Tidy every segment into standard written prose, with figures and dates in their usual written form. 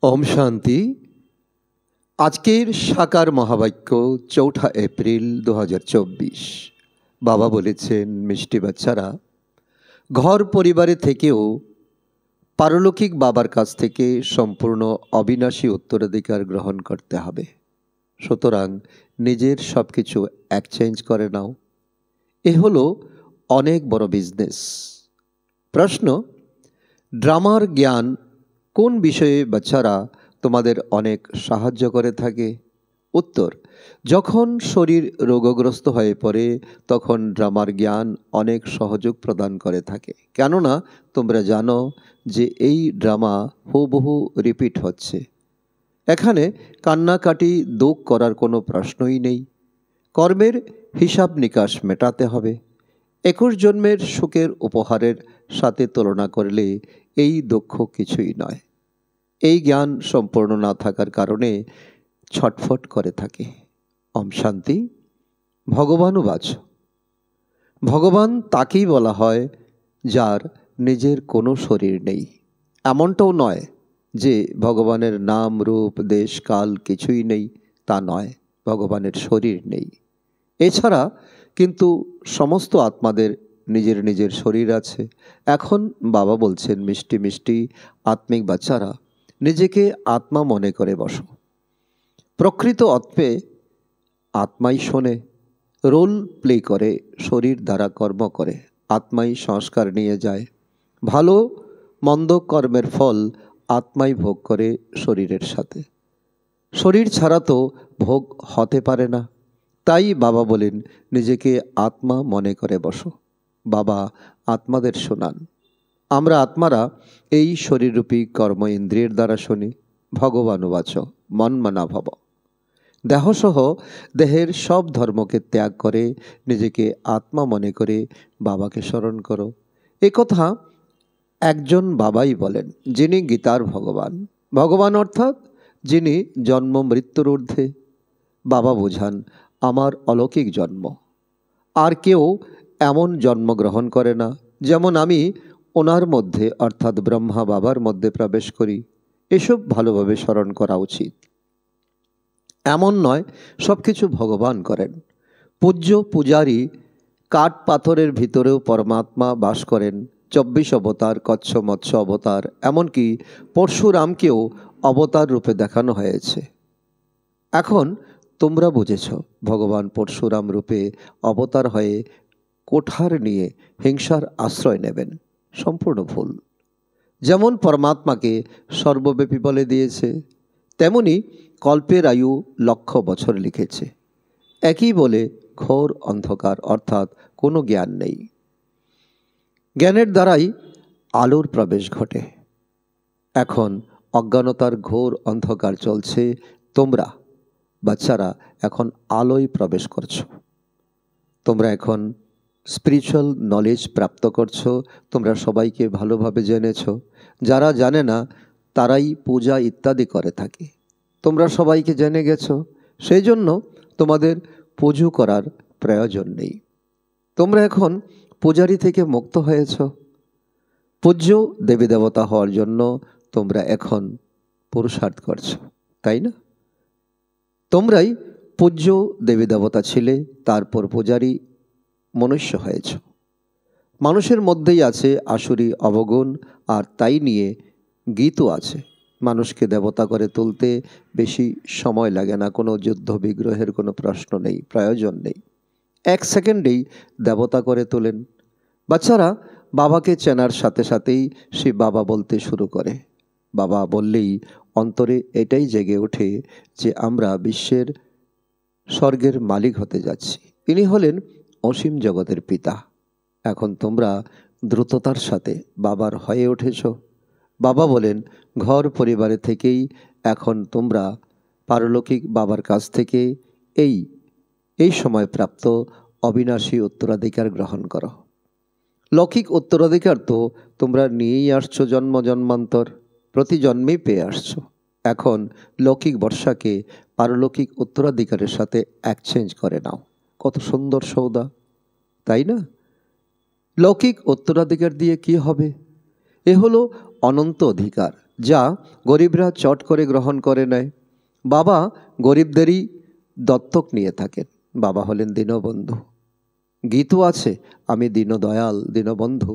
ओम शांति। आजकेर साकार महावाक्य 4 एप्रिल 2024। बाबा बोलेছেন मिष्टि बाच्चारा घर परिवारे थेकेও पारलौकिक बाबार काछ थेके सम्पूर्ण अविनाशी उत्तराधिकार ग्रहण करते हबे। सुतरां निजेर सबकिछु एक्सचेंज करे नाओ। ए हलो अनेक बड़ बिजनेस। प्रश्न, ड्रामार ज्ञान कोन विषये बाच्चारा तोमादेर अनेक साहाज्य करे थाके? उत्तर, जखन शरीर रोगग्रस्त हये पड़े तखन ड्रामार ज्ञान अनेक सहयोग प्रदान करे थाके। केनना तोमरा जानो जे एई ड्रामा हुबहु रिपिट हच्छे। एखाने कान्नाकाटी दुख करार कोनो प्रश्नई नेई। कर्मेर हिसाब निकाश मेटाते हबे। 21 जन्मेर सुखेर उपहारेर साथे तुलना करले एई दुःख किछुई नय। এই জ্ঞান সম্পূর্ণ না থাকার কারণে ছটফট করে থাকে। ওম শান্তি। ভগবানও বাচ, ভগবান তাকেই বলা হয় যার নিজের কোনো শরীর নেই। এমনটাও নয় যে ভগবানের নাম রূপ দেশ কাল কিছুই নেই, তা নয়, ভগবানের শরীর নেই। এছাড়া কিন্তু সমস্ত আত্মাদের নিজের নিজের শরীর আছে। এখন বাবা বলছেন মিষ্টি মিষ্টি আত্মিক বাচ্চারা নিজেকে आत्मा मने करे बसो। प्रकृत अर्थे आत्माई शोने, रोल प्ले करे, शरीर द्वारा कर्म करे, आत्माई संस्कार निये जाए। भालो मंद कर्मेर फल आत्माई भोग करे शरीरेर साथे। शरीर छाड़ा तो भोग होते पारे ना। ताई बाबा बोलेन निजेके आत्मा मने करे बसो। बाबा आत्मादेर शोनान। আমরা আত্মারা এই শরীররূপী কর্ম ইন্দ্রিয়ের দ্বারা শুনি। ভগবানুবাচ মন মানা ভব। দেহসহ দেহের সব ধর্মকে ত্যাগ করে নিজেকে আত্মা মনে করে বাবাকে স্মরণ করো। এ কথা একজন বাবাই বলেন, যিনি গীতার ভগবান। ভগবান অর্থাৎ যিনি জন্ম মৃত্যুর ঊর্ধ্বে। বাবা বোঝান আমার অলৌকিক জন্ম। আর কেউ এমন জন্মগ্রহণ করে না যেমন আমি ওনার মধ্যে অর্থাৎ ব্রহ্মা বাবার মধ্যে প্রবেশ করি। এসব ভালোভাবে স্মরণ করা উচিত। এমন নয় সব কিছু ভগবান করেন। পূজ্য পূজারী কাঠ পাথরের ভিতরেও পরমাত্মা বাস করেন। 24 অবতার, কচ্ছ মৎস্য অবতার, এমনকি পরশুরামকেও অবতার রূপে দেখানো হয়েছে। এখন তোমরা বুঝেছ ভগবান পরশুরাম রূপে অবতার হয়ে কোঠার নিয়ে হিংসার আশ্রয় নেবেন। সম্পূর্ণ ভুল। যেমন পরমাত্মাকে সর্বব্যাপী বলে দিয়েছে, তেমনি কল্পের আয়ু লক্ষ বছর লিখেছে। একই বলে ঘোর অন্ধকার অর্থাৎ কোনো জ্ঞান নেই। জ্ঞানের দ্বারাই আলোর প্রবেশ ঘটে। এখন অজ্ঞানতার ঘোর অন্ধকার চলছে। তোমরা বাচ্চারা এখন আলোয় প্রবেশ করছো। তোমরা এখন স্পিরিচুয়াল নলেজ প্রাপ্ত করছো। তোমরা সবাইকে ভালোভাবে জেনেছো। যারা জানে না তারাই পূজা ইত্যাদি করে থাকে। তোমরা সবাইকে জেনে গেছো, সেই জন্য তোমাদের পুজো করার প্রয়োজন নেই। তোমরা এখন পূজারী থেকে মুক্ত হয়েছ। পূজ্য দেবী দেবতা হওয়ার জন্য তোমরা এখন পুরুষার্থ করছো, তাই না? তোমরাই পূজ্য দেবী দেবতা ছিলে, তারপর পূজারী মনুষ্য হয়েছ। মানুষের মধ্যেই আছে আসুরি অবগুণ, আর তাই নিয়ে গীতও আছে। মানুষকে দেবতা করে তুলতে বেশি সময় লাগে না। কোনো যুদ্ধ বিগ্রহের কোনো প্রশ্ন নেই, প্রয়োজন নেই। 1 সেকেন্ডেই দেবতা করে তোলেন। বাচ্চারা বাবাকে চেনার সাথে সাথেই সে বাবা বলতে শুরু করে। বাবা বললেই অন্তরে এটাই জেগে ওঠে যে আমরা বিশ্বের স্বর্গের মালিক হতে যাচ্ছি। ইনি হলেন অসীম জগতের পিতা। এখন তোমরা দ্রুততার সাথে বাবার হয়ে উঠেছ। বাবা বলেন ঘর পরিবারে থেকেই এখন তোমরা পারলৌকিক বাবার কাছ থেকে এই সময় প্রাপ্ত অবিনাশী উত্তরাধিকার গ্রহণ করো। লৌকিক উত্তরাধিকার তো তোমরা নিয়েই আসছো জন্ম জন্মান্তর, প্রতি জন্মেই পেয়ে আসছো। এখন লৌকিক বর্ষাকে পারলৌকিক উত্তরাধিকারের সাথে এক্সচেঞ্জ করে নাও। কত সুন্দর সৌদা, তাই না? লৌকিক উত্তরাধিকার দিয়ে কি হবে? এ হলো অনন্ত অধিকার। যা গরিবরা চট করে গ্রহণ করে নেয়। বাবা গরিবদেরই দত্তক নিয়ে থাকেন। বাবা হলেন দীনবন্ধু। গীতও আছে, আমি দীনদয়াল দীনবন্ধু।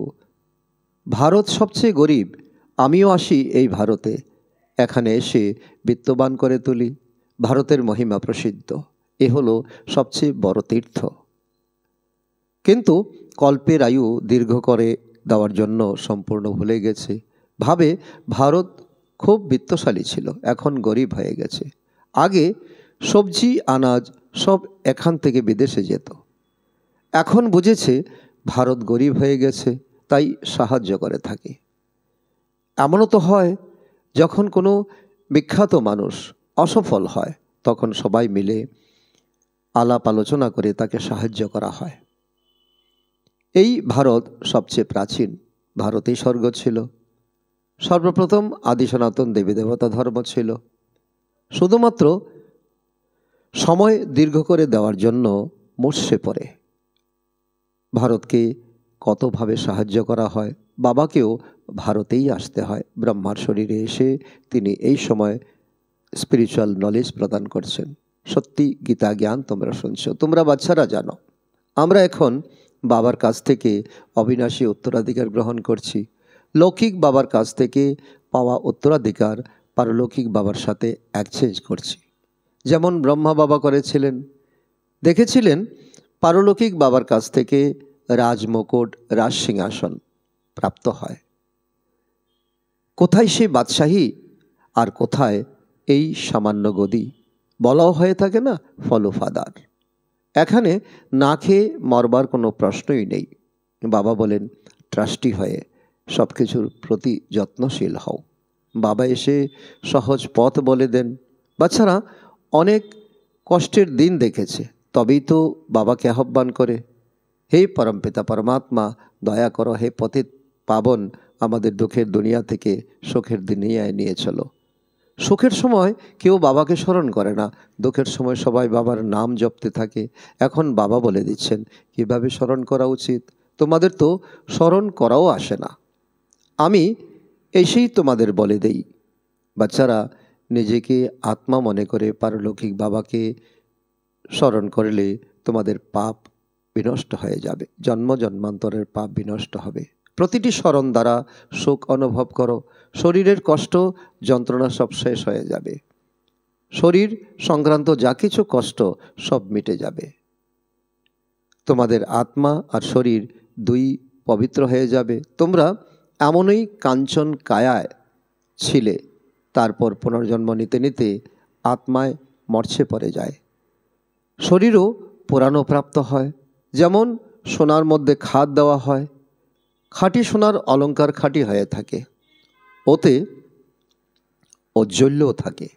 ভারত সবচেয়ে গরিব, আমিও আসি এই ভারতে, এখানে এসে বিত্তবান করে তুলি। ভারতের মহিমা প্রসিদ্ধ, এ হলো সবচেয়ে বড় তীর্থ। কিন্তু কল্পের আয়ু দীর্ঘ করে দেওয়ার জন্য সম্পূর্ণ ভুলে গেছে। ভাবে ভারত খুব বিত্তশালী ছিল, এখন গরিব হয়ে গেছে। আগে সবজি আনাজ সব এখান থেকে বিদেশে যেত, এখন বুঝেছে ভারত গরিব হয়ে গেছে, তাই সাহায্য করে থাকে। এমনও তো হয়, যখন কোনো বিখ্যাত মানুষ অসফল হয় তখন সবাই মিলে আলাপ আলোচনা করে তাকে সাহায্য করা হয়। এই ভারত সবচেয়ে প্রাচীন, ভারতেই স্বর্গ ছিল। সর্বপ্রথম আদি সনাতন দেবী দেবতা ধর্ম ছিল। শুধুমাত্র সময় দীর্ঘ করে দেওয়ার জন্য মুষড়ে পড়ে ভারতকে কতভাবে সাহায্য করা হয়। বাবাকেও ভারতেই আসতে হয়। ব্রহ্মার শরীরে এসে তিনি এই সময় স্পিরিচুয়াল নলেজ প্রদান করছেন। সত্যি গীতা জ্ঞান তোমরা শুনছো, তোমরা বাচ্চারা জানো। আমরা এখন বাবার কাছ থেকে অবিনাশী উত্তরাধিকার গ্রহণ করছি। লৌকিক বাবার কাছ থেকে পাওয়া উত্তরাধিকার পারলৌকিক বাবার সাথে এক্সচেঞ্জ করছি। যেমন ব্রহ্মা বাবা করেছিলেন, দেখেছিলেন পারলৌকিক বাবার কাছ থেকে রাজমুকুট রাজ সিংহাসন প্রাপ্ত হয়। কোথায় সেই বাদশাহী আর কোথায় এই সামান্য গদি? বলাও হয়ে থাকে না ফলোফাদার। এখানে না খেয়ে মরবার কোনো প্রশ্নই নেই। বাবা বলেন ট্রাস্টি হয়ে সব কিছুর প্রতি যত্নশীল হও। বাবা এসে সহজ পথ বলে দেন। বাচ্চারা অনেক কষ্টের দিন দেখেছে, তবেই তো বাবাকে আহ্বান করে, হে পরমপিতা পরমাত্মা দয়া করো, হে পতিত পাবন আমাদের দুঃখের দুনিয়া থেকে সুখের দুনিয়ায় নিয়ে চলো। সুখের সময় কেউ বাবাকে স্মরণ করে না, দুঃখের সময় সবাই বাবার নাম জপতে থাকে। এখন বাবা বলে দিচ্ছেন কিভাবে স্মরণ করা উচিত। তোমাদের তো স্মরণ করাও আসে না, আমি এসেই তোমাদের বলে দেই। বাচ্চারা নিজেকে আত্মা মনে করে পারলৌকিক বাবাকে স্মরণ করলে তোমাদের পাপ বিনষ্ট হয়ে যাবে, জন্ম জন্মান্তরের পাপ বিনষ্ট হবে। প্রতিটি স্মরণ দ্বারা সুখ অনুভব করো, শরীরের কষ্ট যন্ত্রণা সব শেষ হয়ে যাবে। শরীর সংক্রান্ত যা কিছু কষ্ট সব মিটে যাবে। তোমাদের আত্মা আর শরীর দুই পবিত্র হয়ে যাবে। তোমরা এমনই কাঞ্চন কায়ায় ছিলে, তারপর পুনর্জন্ম নিতে নিতে আত্মায় মরছে পড়ে যায়, শরীরও পুরানো প্রাপ্ত হয়। যেমন সোনার মধ্যে খাদ দেওয়া হয়, খাঁটি সোনার অলঙ্কার খাঁটি হয়ে থাকে, ওতে ঔজ্জ্বল্যও থাকে।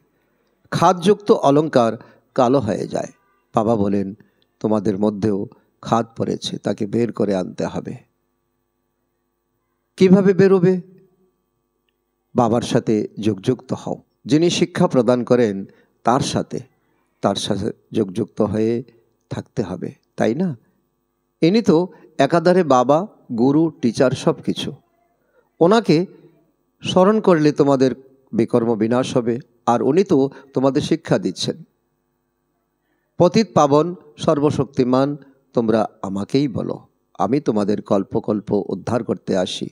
খাদযুক্ত অলঙ্কার কালো হয়ে যায়। বাবা বলেন তোমাদের মধ্যেও খাদ পড়েছে, তাকে বের করে আনতে হবে। কিভাবে বেরোবে? বাবার সাথে যোগযুক্ত হও। যিনি শিক্ষা প্রদান করেন তার সাথে যোগযুক্ত হয়ে থাকতে হবে, তাই না? ইনি তো একাধারে বাবা, গুরু, টিচার সব কিছু। ওনাকে স্মরণ করলে তোমাদের বিকর্ম বিনাশ হবে, আর উনি তো তোমাদের শিক্ষা দিচ্ছেন। পতিত পাবন সর্বশক্তিমান তোমরা আমাকেই বলো, আমি তোমাদের কল্পকল্প উদ্ধার করতে আসি,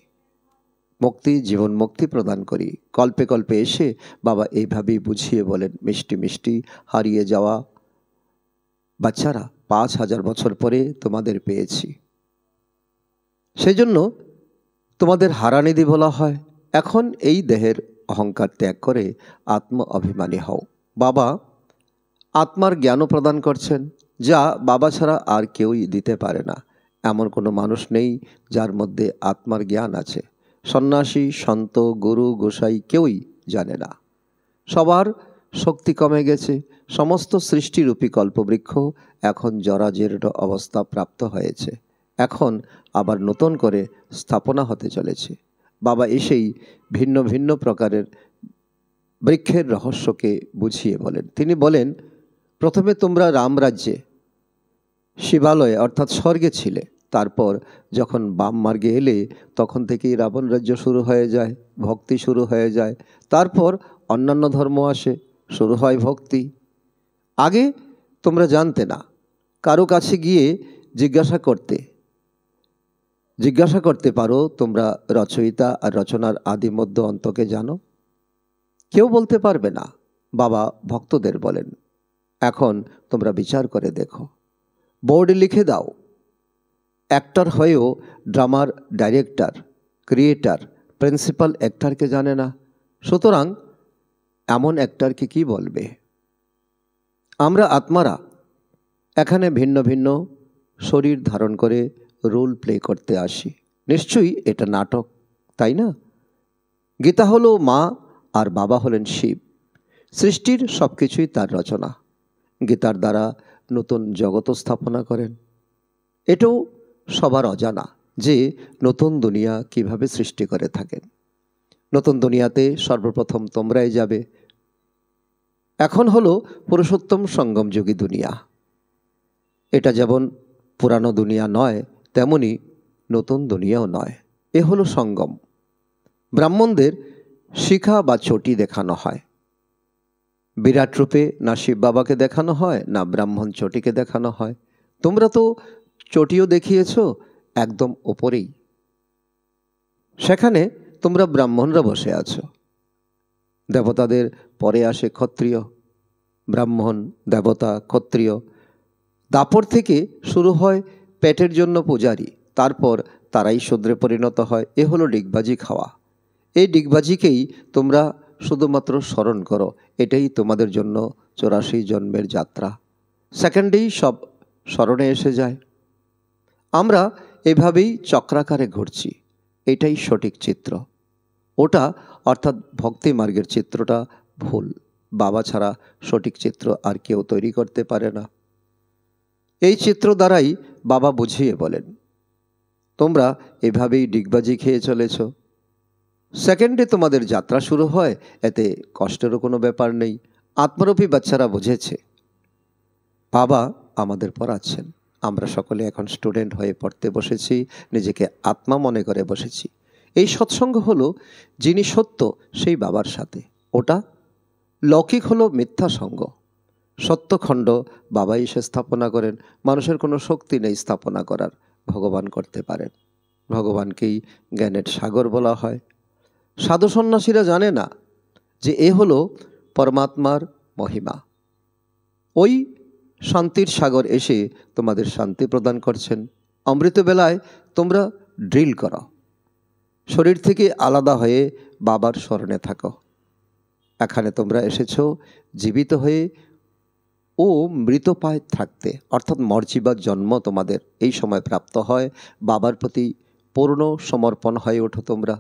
মুক্তি জীবন মুক্তি প্রদান করি। কল্পে কল্পে এসে বাবা এইভাবেই বুঝিয়ে বলেন, মিষ্টি মিষ্টি হারিয়ে যাওয়া বাচ্চারা 5000 বছর পরে তোমাদের পেয়েছি, সেই জন্য তোমাদের হারানিধি বলা হয়। এখন এই দেহের অহংকার ত্যাগ করে আত্ম অভিমানী হও। বাবা আত্মার জ্ঞানও প্রদান করছেন, যা বাবা ছাড়া আর কেউই দিতে পারে না। এমন কোনো মানুষ নেই যার মধ্যে আত্মার জ্ঞান আছে। সন্ন্যাসী, সন্ত, গুরু, গোসাই কেউই জানে না। সবার শক্তি কমে গেছে। সমস্ত সৃষ্টিরূপী কল্পবৃক্ষ এখন জরাজীর্ণ অবস্থা প্রাপ্ত হয়েছে, এখন আবার নতুন করে স্থাপনা হতে চলেছে। বাবা এসেই ভিন্ন ভিন্ন প্রকারের বৃক্ষের রহস্যকে বুঝিয়ে বলেন। তিনি বলেন, প্রথমে তোমরা রামরাজ্যে শিবালয়ে অর্থাৎ স্বর্গে ছিলে, তারপর যখন বাম মার্গে এলে তখন থেকেই রাবণ রাজ্য শুরু হয়ে যায়, ভক্তি শুরু হয়ে যায়। তারপর অন্যান্য ধর্ম আসে, শুরু হয় ভক্তি। আগে তোমরা জানতে না, কারো কাছে গিয়ে জিজ্ঞাসা করতে পারো তোমরা রচয়িতা আর রচনার আদি মধ্য অন্তকে জানো? কেউ বলতে পারবে না। বাবা ভক্তদের বলেন, এখন তোমরা বিচার করে দেখো, বোর্ডে লিখে দাও, অ্যাক্টর হয়েও ড্রামার ডাইরেক্টর, ক্রিয়েটার, প্রিন্সিপাল অ্যাক্টরকে জানে না, সুতরাং এমন অ্যাক্টরকে কি বলবে? আমরা আত্মারা এখানে ভিন্ন ভিন্ন শরীর ধারণ করে রোল প্লে করতে আসি। নিশ্চয়ই এটা নাটক, তাই না? গীতা হলো মা আর বাবা হলেন শিব। সৃষ্টির সব কিছুই তার রচনা। গীতার দ্বারা নতুন জগৎ স্থাপনা করেন। এটাও সবার অজানা যে নতুন দুনিয়া কিভাবে সৃষ্টি করে থাকেন। নতুন দুনিয়াতে সর্বপ্রথম তোমরাই যাবে। এখন হলো পুরুষোত্তম সঙ্গমযোগী দুনিয়া। এটা যেমন পুরানো দুনিয়া নয়, তেমনি নতুন দুনিয়াও নয়। এ হলো সঙ্গম। ব্রাহ্মণদের শিখা বা চটি দেখানো হয়। বিরাট রূপে না শিব বাবাকে দেখানো হয়, না ব্রাহ্মণ চটিকে দেখানো হয়। তোমরা তো চটিও দেখিয়েছ একদম ওপরেই, সেখানে তোমরা ব্রাহ্মণরা বসে আছো। দেবতাদের পরে আসে ক্ষত্রিয়, ব্রাহ্মণ, দেবতা, ক্ষত্রিয়। দাপর থেকে শুরু হয় পেটের জন্য পূজারী, তারপর তারাই শূদ্রে পরিণত হয়। এ হলো ডিগবাজি খাওয়া। এই ডিগবাজিকেই তোমরা শুধুমাত্র স্মরণ করো। এটাই তোমাদের জন্য 84 জন্মের যাত্রা। সেকেন্ডেই সব স্মরণে এসে যায়। আমরা এভাবেই চক্রাকারে ঘুরছি। এটাই সঠিক চিত্র। ওটা অর্থাৎ ভক্তি মার্গের চিত্রটা ভুল। বাবা ছাড়া সঠিক চিত্র আর কেউ তৈরি করতে পারে না। এই চিত্র দ্বারাই বাবা বুঝিয়ে বলেন, তোমরা এভাবেই ডিগবাজি খেয়ে চলেছ। সেকেন্ডে তোমাদের যাত্রা শুরু হয়, এতে কষ্টেরও কোনো ব্যাপার নেই। আত্মরূপী বাচ্চারা বুঝেছে, বাবা আমাদের পড়াচ্ছেন। আমরা সকলে এখন স্টুডেন্ট হয়ে পড়তে বসেছি, নিজেকে আত্মা মনে করে বসেছি। এই সৎসঙ্গ হলো যিনি সত্য সেই বাবার সাথে। ওটা লৌকিক হলো মিথ্যা সঙ্গ। সত্যখণ্ড বাবা এসে স্থাপনা করেন। মানুষের কোনো শক্তি নেই স্থাপনা করার, ভগবান করতে পারেন। ভগবানকেই জ্ঞানের সাগর বলা হয়। সাধু সন্ন্যাসীরা জানে না যে এ হলো পরমাত্মার মহিমা। ওই শান্তির সাগর এসে তোমাদের শান্তি প্রদান করছেন। অমৃতবেলায় তোমরা ড্রিল করো, শরীর থেকে আলাদা হয়ে বাবার স্মরণে থাকো। এখানে তোমরা এসেছ জীবিত হয়ে ও মৃতপ্রায় থাকতে, অর্থাৎ মর্জিবার জন্ম তোমাদের এই সময় প্রাপ্ত হয়। বাবার প্রতি পূর্ণ সমর্পণ হয়ে ওঠো তোমরা।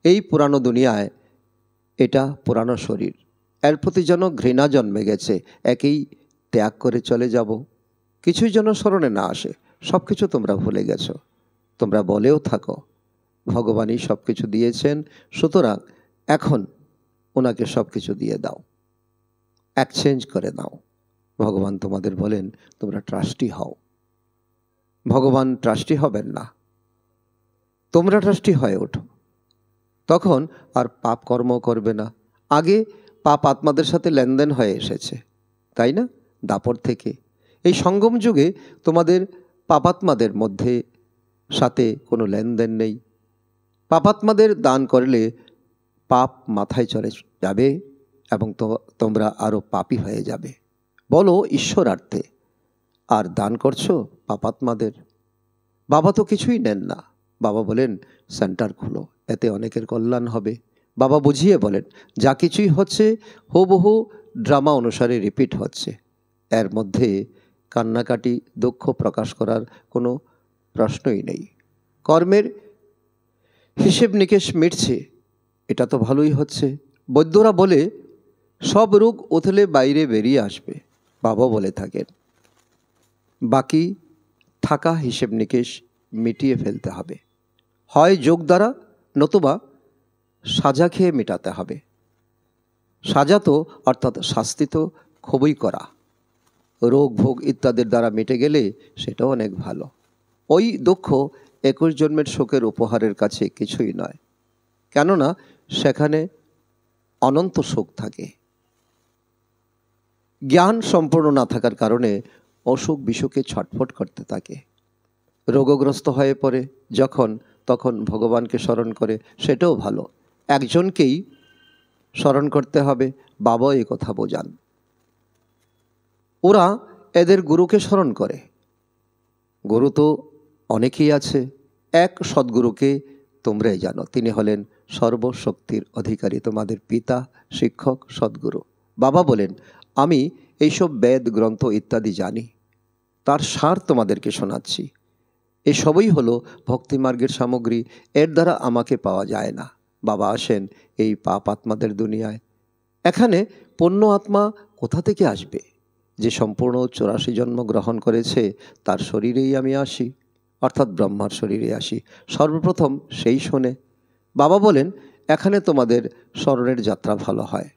এই পুরানো দুনিয়ায় এটা পুরানো শরীর, এর প্রতি যেন ঘৃণা জন্মে গেছে। একেই ত্যাগ করে চলে যাব। কিছুই যেন স্মরণে না আসে। সব কিছু তোমরা ভুলে গেছো। তোমরা বলেও থাকো ভগবানই সব কিছু দিয়েছেন, সুতরাং এখন ওনাকে সব কিছু দিয়ে দাও, এক্সচেঞ্জ করে দাও। ভগবান তোমাদের বলেন তোমরা ট্রাস্টি হও। ভগবান ট্রাস্টি হবেন না, তোমরা ট্রাস্টি হয়ে ওঠো। তখন আর পাপ কর্ম করবে না। আগে পাপ আত্মাদের সাথে লেনদেন হয়ে এসেছে, তাই না? দাপর থেকে। এই সঙ্গম যুগে তোমাদের পাপাত্মাদের মধ্যে সাথে কোনো লেনদেন নেই। পাপাত্মাদের দান করলে পাপ মাথায় চলে যাবে এবং তোমরা আরও পাপী হয়ে যাবে। বলো ঈশ্বরার্থে, আর দান করছো পাপাত্মাদের। বাবা তো কিছুই নেন না। বাবা বলেন সেন্টার খুলো, এতে অনেকের কল্যাণ হবে। বাবা বুঝিয়ে বলেন যা কিছুই হচ্ছে হুবহু ড্রামা অনুসারে রিপিট হচ্ছে। এর মধ্যে কান্নাকাটি দুঃখ প্রকাশ করার কোনো প্রশ্নই নেই। কর্মের হিসেব নিকেশ মিটছে, এটা তো ভালোই হচ্ছে। বৈদ্যরা বলে সব রোগ উথলে বাইরে বেরিয়ে আসবে। বাবা বলে থাকেন বাকি থাকা হিসেব নিকেশ মিটিয়ে ফেলতে হবে, হয় যোগ দ্বারা নতুবা সাজা খেয়ে মেটাতে হবে। সাজা তো অর্থাৎ শাস্তি তো খুবই করা। রোগ ভোগ ইত্যাদির দ্বারা মিটে গেলে সেটাও অনেক ভালো। ওই দুঃখ 21 জন্মের শোকের উপহারের কাছে কিছুই নয়, কেননা সেখানে অনন্ত সুখ থাকে। জ্ঞান সম্পূর্ণ না থাকার কারণে অসুখ বিসুখে ছটফট করতে থাকে। রোগগ্রস্ত হয়ে পড়ে যখন তখন ভগবানকে স্মরণ করে, সেটাও ভালো। একজনকেই স্মরণ করতে হবে, বাবা এই কথা বোঝান। ওরা এদের গুরুকে স্মরণ করে। গুরু তো অনেকেই আছে, এক সদ্গুরুকে তোমরাই জানো, তিনি হলেন সর্বশক্তির অধিকারী, তোমাদের পিতা, শিক্ষক, সদ্গুরু। বাবা বলেন, আমি এইসব বেদ গ্রন্থ ইত্যাদি জানি, তার সার তোমাদেরকে শোনাচ্ছি। এসবই হলো ভক্তিমার্গের সামগ্রী, এর দ্বারা আমাকে পাওয়া যায় না। বাবা আসেন এই পাপ আত্মাদের দুনিয়ায়। এখানে পুণ্য আত্মা কোথা থেকে আসবে? যে সম্পূর্ণ 84 জন্ম গ্রহণ করেছে, তার শরীরেই আমি আসি, অর্থাৎ ব্রহ্মার শরীরে আসি। সর্বপ্রথম সেই শোনে। বাবা বলেন, এখানে তোমাদের স্মরণের যাত্রা ভালো হয়,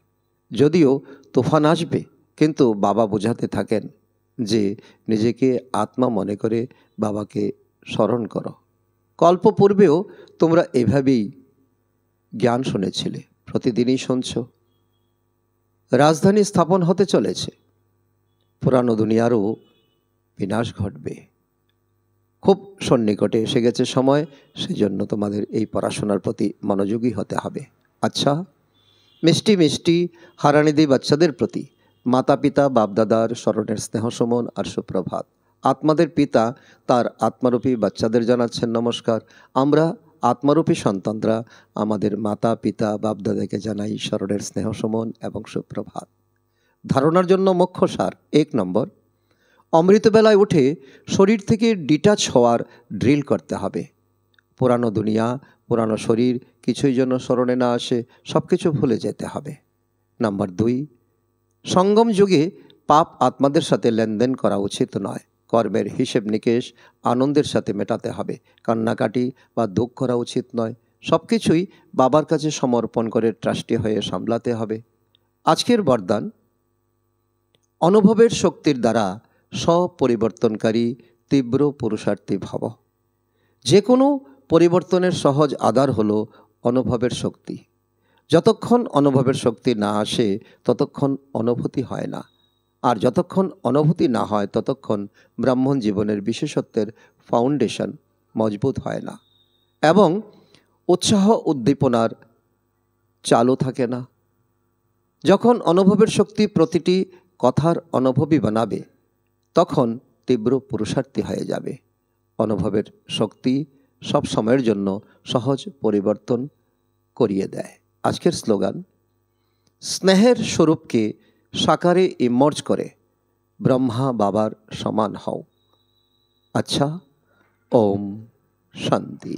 যদিও তুফান আসবে, কিন্তু বাবা বোঝাতে থাকেন যে নিজেকে আত্মা মনে করে বাবাকে স্মরণ করো। কল্প পূর্বেও তোমরা এভাবেই জ্ঞান শুনেছিলে, প্রতিদিনই শুনছ। রাজধানী স্থাপন হতে চলেছে, পুরানো দুনিয়ারও বিনাশ ঘটবে। খুব সন্নিকটে এসে গেছে সময়, সেজন্য তোমাদের এই পড়াশোনার প্রতি মনোযোগী হতে হবে। আচ্ছা, মিষ্টি মিষ্টি হারানিদি বাচ্চাদের প্রতি মাতা পিতা বাপদাদার স্মরণের স্নেহ সুমন আর সুপ্রভাত। আত্মাদের পিতা তার আত্মারূপী বাচ্চাদের জানাচ্ছেন নমস্কার। আমরা আত্মারূপী সন্তানরা আমাদের মাতা পিতা বাপদাদাকে জানাই স্মরণের স্নেহ সুমন এবং সুপ্রভাত। ধারণার জন্য মুখ্য সার: 1 নম্বর, অমৃতবেলায় উঠে শরীর থেকে ডিটাচ হওয়ার ড্রিল করতে হবে। পুরানো দুনিয়া, পুরানো শরীর কিছুই যেন স্মরণে না আসে, সব কিছু ভুলে যেতে হবে। নাম্বার 2, সঙ্গম যুগে পাপ আত্মাদের সাথে লেনদেন করা উচিত নয়। কর্মের হিসেব নিকেশ আনন্দের সাথে মেটাতে হবে। কান্নাকাটি বা দুঃখ করা উচিত নয়। সব কিছুই বাবার কাছে সমর্পণ করে ট্রাস্টি হয়ে সামলাতে হবে। আজকের বরদান: অনুভবের শক্তির দ্বারা স্বপরিবর্তনকারী তীব্র পুরুষার্থী ভব। যে কোনো পরিবর্তনের সহজ আধার হলো অনুভবের শক্তি। যতক্ষণ অনুভবের শক্তি না আসে ততক্ষণ অনুভূতি হয় না, আর যতক্ষণ অনুভূতি না হয় ততক্ষণ ব্রাহ্মণ জীবনের বিশেষত্বের ফাউন্ডেশন মজবুত হয় না এবং উৎসাহ উদ্দীপনার চালু থাকে না। যখন অনুভবের শক্তি প্রতিটি কথার অনুভবী বানাবে, তখন তীব্র পুরুষার্থী হয়ে যাবে। অনুভবের শক্তি সব সময়ের জন্য সহজ পরিবর্তন করিয়ে দেয়। আজকের স্লোগান: স্নেহের স্বরূপকে সাকারে ইমর্জ করে ব্রহ্মা বাবার সমান হও। আচ্ছা, ওম শান্তি।